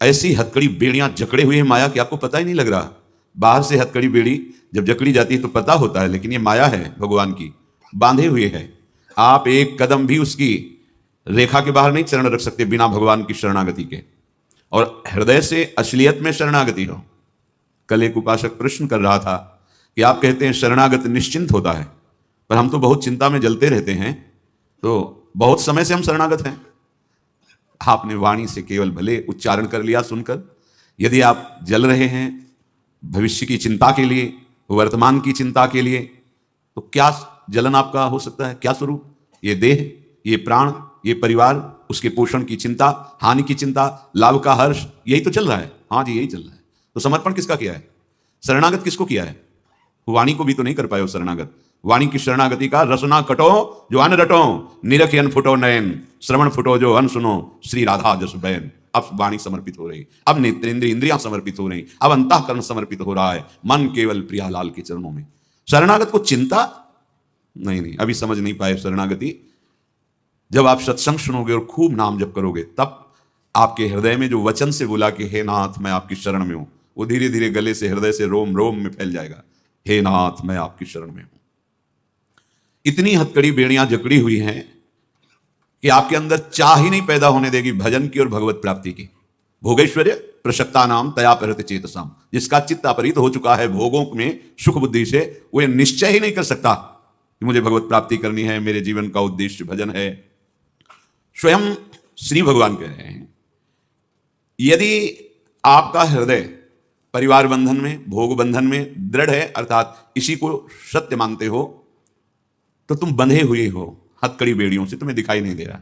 ऐसी हथकड़ी बेड़ियां जकड़े हुए हैं माया कि आपको पता ही नहीं लग रहा। बाहर से हथकड़ी बेड़ी जब जकड़ी जाती है तो पता होता है, लेकिन ये माया है भगवान की, बांधे हुए है। आप एक कदम भी उसकी रेखा के बाहर नहीं चरण रख सकते बिना भगवान की शरणागति के, और हृदय से असलियत में शरणागति हो। कल एक उपासक प्रश्न कर रहा था कि आप कहते हैं शरणागत निश्चिंत होता है, पर हम तो बहुत चिंता में जलते रहते हैं, तो बहुत समय से हम शरणागत हैं। आपने वाणी से केवल भले उच्चारण कर लिया सुनकर, यदि आप जल रहे हैं भविष्य की चिंता के लिए, वर्तमान की चिंता के लिए, तो क्या जलन आपका हो सकता है? क्या स्वरूप? ये देह, ये प्राण, ये परिवार, उसके पोषण की चिंता, हानि की चिंता, लाभ का हर्ष, यही तो चल रहा है। हाँ जी, यही चल रहा है। तो समर्पण किसका किया है? शरणागत किसको किया है? वाणी को भी तो नहीं कर पाए हो शरणागत। वाणी की शरणागति का रसना कटो जो अन रटो, निरखियन फुटो नयन, श्रवण फुटो जो अन सुनो, श्री राधा जस बैन। अब वाणी समर्पित हो रही, अब नेत्रेंद्रिय इंद्रियां समर्पित हो रही, अब अंतःकरण समर्पित हो रहा है, मन केवल प्रियालाल के चरणों में। शरणागत को चिंता नहीं, अभी समझ नहीं पाए शरणागति। जब आप सत्संग सुनोगे और खूब नाम जप करोगे, तब आपके हृदय में जो वचन से बोला कि हे नाथ मैं आपकी शरण में हूं, वो धीरे धीरे गले से, हृदय से रोम रोम में फैल जाएगा। हे नाथ मैं आपकी शरण में हूं। इतनी हथकड़ी बेड़ियां जकड़ी हुई हैं कि आपके अंदर चाह ही नहीं पैदा होने देगी भजन की और भगवत प्राप्ति की। भोगेश्वर्य प्रशक्ता नाम तया परत चेतसाम, जिसका चित्त अपरित हो चुका है भोगों में सुख बुद्धि से, वो ये निश्चय ही नहीं कर सकता कि मुझे भगवत प्राप्ति करनी है, मेरे जीवन का उद्देश्य भजन है। स्वयं श्री भगवान कह रहे हैं, यदि आपका हृदय परिवार बंधन में, भोग बंधन में दृढ़ है, अर्थात इसी को सत्य मानते हो, तो तुम बंधे हुए हो हथकड़ी बेड़ियों से, तुम्हें दिखाई नहीं दे रहा।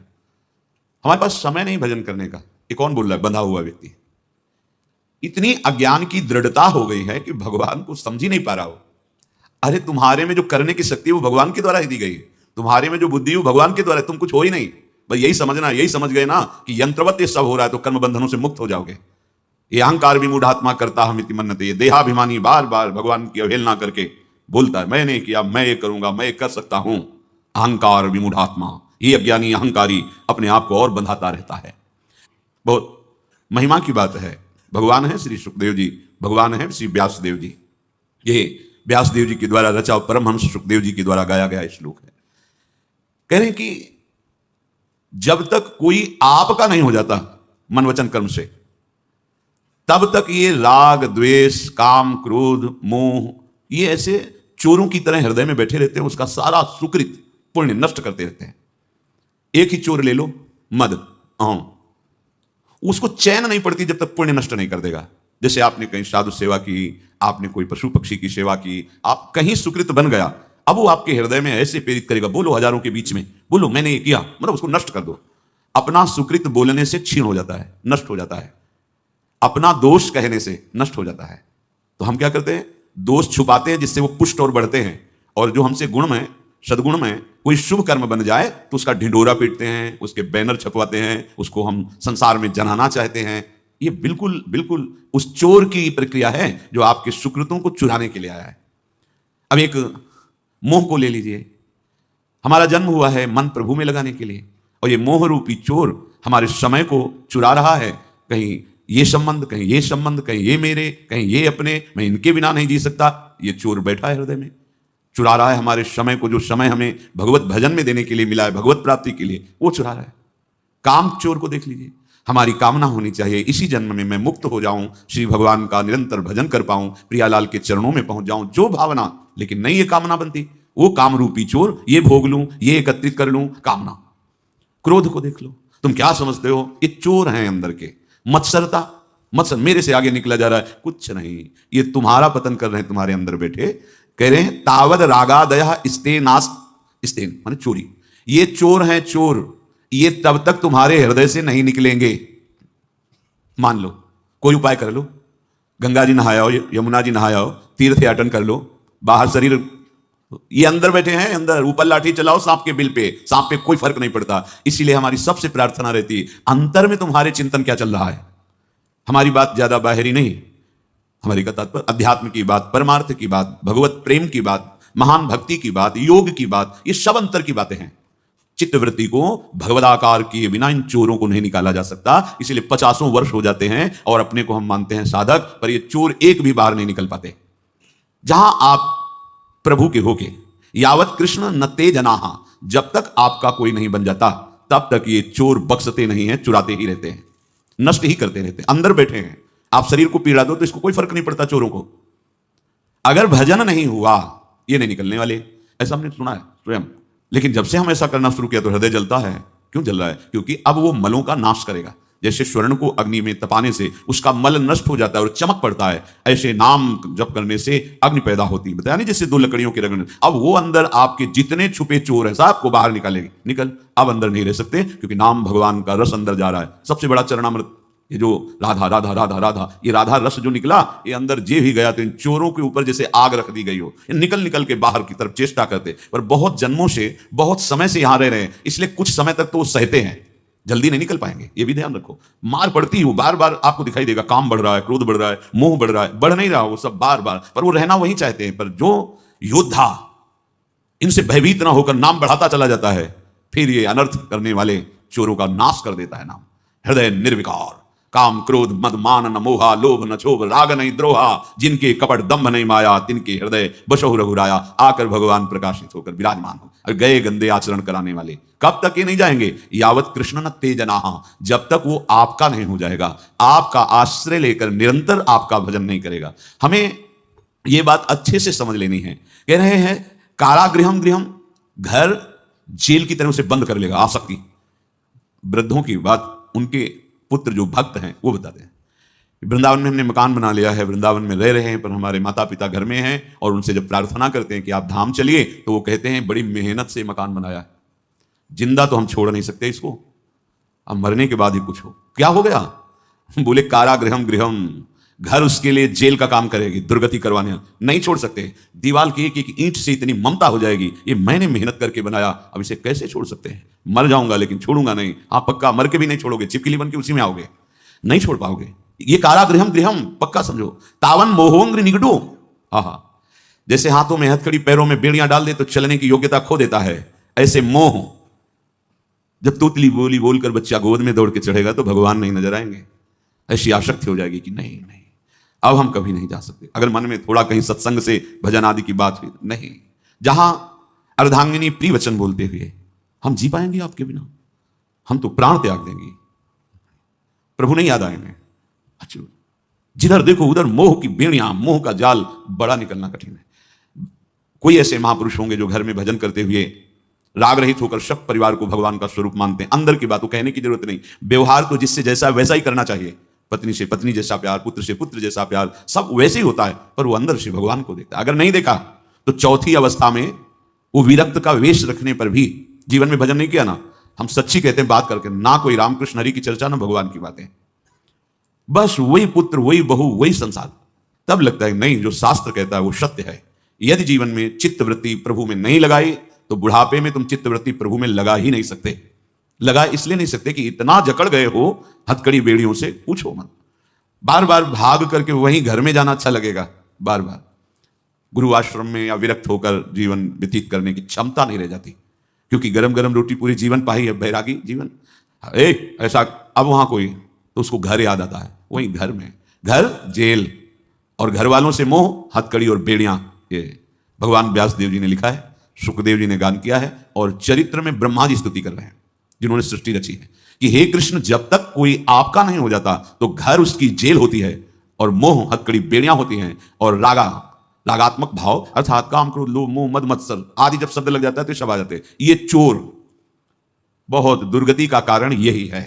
हमारे पास समय नहीं भजन करने का। ये कौन बोल रहा है? बंधा हुआ व्यक्ति। इतनी अज्ञान की दृढ़ता हो गई है कि भगवान को समझ ही नहीं पा रहा हो। अरे तुम्हारे में जो करने की शक्ति है वो भगवान के द्वारा ही दी गई है, तुम्हारे में जो बुद्धि है वो भगवान के द्वारा, तुम कुछ हो ही नहीं। बस यही समझना, यही समझ गए ना कि यंत्रवत ये सब हो रहा है, तो कर्म बंधनों से मुक्त हो जाओगे। ये अहंकार विमूढ़ात्मा करता हम इति मन्नते, ये देहाभिमानी बार बार भगवान की अवहेलना करके बोलता है मैंने किया, मैं ये करूंगा, मैं ये कर सकता हूं। अहंकार विमूढ़ात्मा, ये अज्ञानी अहंकारी अपने आप को और बंधाता रहता है। बहुत महिमा की बात है। भगवान है श्री सुखदेव जी, भगवान है श्री व्यासदेव जी। ये व्यासदेव जी के द्वारा रचा परमहंस सुखदेव जी के द्वारा गाया गया श्लोक है। कह रहे हैं कि जब तक कोई आपका नहीं हो जाता मन वचन कर्म से, तब तक ये राग द्वेष काम क्रोध मोह ये ऐसे चोरों की तरह हृदय में बैठे रहते हैं, उसका सारा सुकृत पुण्य नष्ट करते रहते हैं। एक ही चोर ले लो, मद, उसको चैन नहीं पड़ती जब तक पुण्य नष्ट नहीं कर देगा। जैसे आपने कहीं साधु सेवा की, आपने कोई पशु पक्षी की सेवा की, आप कहीं सुकृत बन गया, अब वो आपके हृदय में ऐसे प्रेरित करेगा, बोलो हजारों के बीच में, बोलो मैंने ये किया, मतलब उसको नष्ट कर दो। अपना सुकृत बोलने से क्षीण हो जाता है, नष्ट हो जाता है, अपना दोष कहने से नष्ट हो जाता है। तो हम क्या करते हैं? दोष छुपाते हैं जिससे वो पुष्ट और बढ़ते हैं, और जो हमसे गुण में, सदगुण में कोई शुभ कर्म बन जाए तो उसका ढिंढोरा पीटते हैं, उसके बैनर छपवाते हैं, उसको हम संसार में जनाना चाहते हैं। ये बिल्कुल बिल्कुल उस चोर की प्रक्रिया है जो आपके सुकृतों को चुराने के लिए आया है। अब एक मोह को ले लीजिए। हमारा जन्म हुआ है मन प्रभु में लगाने के लिए, और ये मोह रूपी चोर हमारे समय को चुरा रहा है। कहीं ये संबंध, कहीं ये संबंध, कहीं ये मेरे, कहीं ये अपने, मैं इनके बिना नहीं जी सकता। ये चोर बैठा है हृदय में, चुरा रहा है हमारे समय को, जो समय हमें भगवत भजन में देने के लिए मिला है, भगवत प्राप्ति के लिए, वो चुरा रहा है। काम चोर को देख लीजिए। हमारी कामना होनी चाहिए इसी जन्म में मैं मुक्त हो जाऊं, श्री भगवान का निरंतर भजन कर पाऊं, प्रियालाल के चरणों में पहुंच जाऊं, जो भावना, लेकिन नहीं ये कामना बनती। वो काम रूपी चोर, ये भोग लूं, ये एकत्रित कर लूं, कामना। क्रोध को देख लो, तुम क्या समझते हो? ये चोर हैं अंदर के। मत्सरता, मत्सर, मेरे से आगे निकला जा रहा है, कुछ नहीं, ये तुम्हारा पतन कर रहे हैं तुम्हारे अंदर बैठे। कह रहे हैं तावद रागादय स्तेनास, स्तेन माने चोरी। ये चोर हैं चोर, ये तब तक तुम्हारे हृदय से नहीं निकलेंगे। मान लो, कोई उपाय कर लो, गंगा जी नहाओ, यमुना जी नहाओ, तीर्थ याटन कर लो, बाहर शरीर, ये अंदर बैठे हैं, अंदर ऊपर लाठी चलाओ सांप के बिल पे, सांप पे कोई फर्क नहीं पड़ता। इसीलिए हमारी सबसे प्रार्थना रहती है, अंतर में तुम्हारे चिंतन क्या चल रहा है। हमारी बात ज्यादा बाहरी नहीं, हमारी का तात्पर्य अध्यात्म की बात, परमार्थ की बात, भगवत प्रेम की बात, महान भक्ति की बात, योग की बात, ये सब अंतर की बातें हैं। चित्तवृत्ति को भगवदाकार किए बिना इन चोरों को नहीं निकाला जा सकता। इसलिए 50 वर्ष हो जाते हैं और अपने को हम मानते हैं साधक, पर ये चोर एक भी बाहर नहीं निकल पाते। जहां आप प्रभु के होके, यावत कृष्ण न ते जनाहा, जब तक आपका कोई नहीं बन जाता तब तक ये चोर बख्शते नहीं हैं, चुराते ही रहते हैं, नष्ट ही करते रहते हैं। अंदर बैठे हैं, आप शरीर को पीड़ा दो तो इसको कोई फर्क नहीं पड़ता चोरों को। अगर भजन नहीं हुआ ये नहीं निकलने वाले, ऐसा हमने सुना है स्वयं। लेकिन जब से हम ऐसा करना शुरू किया तो हृदय जलता है। क्यों जल रहा है? क्योंकि अब वो मलों का नाश करेगा। जैसे स्वर्ण को अग्नि में तपाने से उसका मल नष्ट हो जाता है और चमक पड़ता है, ऐसे नाम जप करने से अग्नि पैदा होती है। बताया नहीं, जैसे 2 लकड़ियों की रगड़। अब वो अंदर आपके जितने छुपे चोर है सब को बाहर निकालेगी। निकल, अब अंदर नहीं रह सकते, क्योंकि नाम भगवान का रस अंदर जा रहा है। सबसे बड़ा चरणामृत, ये जो राधा राधा राधा राधा, ये राधा रस जो निकला, ये अंदर जे भी गया तो इन चोरों के ऊपर जैसे आग रख दी गई हो। ये निकल निकल के बाहर की तरफ चेष्टा करते, पर बहुत जन्मों से, बहुत समय से यहां रह रहे हैं, इसलिए कुछ समय तक तो वो सहते हैं, जल्दी नहीं निकल पाएंगे। ये भी ध्यान रखो, मार पड़ती हो बार बार आपको दिखाई देगा। काम बढ़ रहा है, क्रोध बढ़ रहा है, मोह बढ़ रहा है, बढ़ नहीं रहा वो सब बार बार, पर वो रहना वहीं चाहते हैं। पर जो योद्धा इनसे भयभीत ना होकर नाम बढ़ाता चला जाता है, फिर ये अनर्थ करने वाले चोरों का नाश कर देता है नाम। हृदय निर्विकार, काम क्रोध मद मान न मोहा, लोभ न क्षोभ राग नहीं द्रोहा, जिनके कपट दंभ नहीं माया, तिनके हृदय बसहु रघुराया। आकर भगवान प्रकाशित होकर विराजमान हो। और गए गंदे आचरण कराने वाले कब तक ये नहीं जाएंगे? यावत कृष्ण न ते जनाहा, जब तक वो आपका नहीं हो जाएगा, आपका आश्रय लेकर निरंतर आपका भजन नहीं करेगा। हमें ये बात अच्छे से समझ लेनी है। कह रहे हैं कारागृहम गृहम, घर जेल की तरह उसे बंद कर लेगा आसक्ति। वृद्धों की बात उनके पुत्र जो भक्त हैं वो बताते हैं। वृंदावन में हमने मकान बना लिया है, वृंदावन में रह रहे हैं, पर हमारे माता पिता घर में हैं, और उनसे जब प्रार्थना करते हैं कि आप धाम चलिए, तो वो कहते हैं बड़ी मेहनत से मकान बनाया है, जिंदा तो हम छोड़ नहीं सकते इसको, अब मरने के बाद ही कुछ हो। क्या हो गया? बोले कारागृहम गृहम, घर उसके लिए जेल का काम करेगी, दुर्गति करवाने नहीं छोड़ सकते। दीवार की एक एक ईंट से इतनी ममता हो जाएगी, ये मैंने मेहनत करके बनाया, अब इसे कैसे छोड़ सकते हैं? मर जाऊंगा लेकिन छोड़ूंगा नहीं। आप पक्का मर के भी नहीं छोड़ोगे, चिपकली बन के उसी में आओगे, नहीं छोड़ पाओगे। ये कारागृहम गृहम पक्का समझो। तावन मोहोंग्र निगडो, आहा, जैसे हाथों में हथकड़ी पैरों में बेड़ियां डाल दे तो चलने की योग्यता खो देता है, ऐसे मोह जब तोतली बोली बोलकर बच्चा गोद में दौड़ के चढ़ेगा तो भगवान नहीं नजर आएंगे। ऐसी आसक्ति हो जाएगी कि नहीं नहीं, अब हम कभी नहीं जा सकते। अगर मन में थोड़ा कहीं सत्संग से भजन आदि की बात हुई, नहीं, जहां अर्धांगिनी प्रिय वचन बोलते हुए हम जी पाएंगे आपके बिना? हम तो प्राण त्याग देंगे, प्रभु नहीं याद आएंगे। अच्छा, जिधर देखो उधर मोह की बेड़ियां, मोह का जाल बड़ा निकलना कठिन है। कोई ऐसे महापुरुष होंगे जो घर में भजन करते हुए राग रहित होकर सब परिवार को भगवान का स्वरूप मानते हैं। अंदर की बातों कहने की जरूरत नहीं, व्यवहार तो जिससे जैसा वैसा ही करना चाहिए। पत्नी से पत्नी जैसा प्यार, पुत्र से पुत्र जैसा प्यार, सब वैसे ही होता है, पर वो अंदर से भगवान को देखता है। अगर नहीं देखा तो चौथी अवस्था में वो विरक्त का वेश रखने पर भी जीवन में भजन नहीं किया ना, हम सच्ची कहते हैं बात करके, ना कोई रामकृष्ण हरि की चर्चा ना भगवान की बातें, बस वही पुत्र वही बहू वही संसार, तब लगता है नहीं जो शास्त्र कहता है वो सत्य है। यदि जीवन में चित्तवृत्ति प्रभु में नहीं लगाई तो बुढ़ापे में तुम चित्तवृत्ति प्रभु में लगा ही नहीं सकते। लगा इसलिए नहीं सकते कि इतना जकड़ गए हो हथकड़ी बेड़ियों से, पूछो मत। बार बार भाग करके वहीं घर में जाना अच्छा लगेगा, बार बार गुरु आश्रम में या विरक्त होकर जीवन व्यतीत करने की क्षमता नहीं रह जाती, क्योंकि गरम गरम रोटी पूरी जीवन पाई है, बैरागी जीवन ऐसा। अब वहां कोई तो उसको घर याद आता है, वहीं घर में, घर जेल और घर वालों से मोह, हथकड़ी और बेड़ियां। ये भगवान व्यासदेव जी ने लिखा है, सुखदेव जी ने गान किया है, और चरित्र में ब्रह्मा जी स्तुति कर रहे हैं जिन्होंने सृष्टि रची है कि हे कृष्ण, जब तक कोई आपका नहीं हो जाता तो घर उसकी जेल होती है, और मोह हथकड़ी बेड़ियां होती हैं, और रागात्मक भाव अर्थात काम क्रोध लोभ मोह मद मत्सर आदि जब शब्द लग जाता है तो सब आ जाते हैं। ये चोर बहुत दुर्गति का कारण यही है।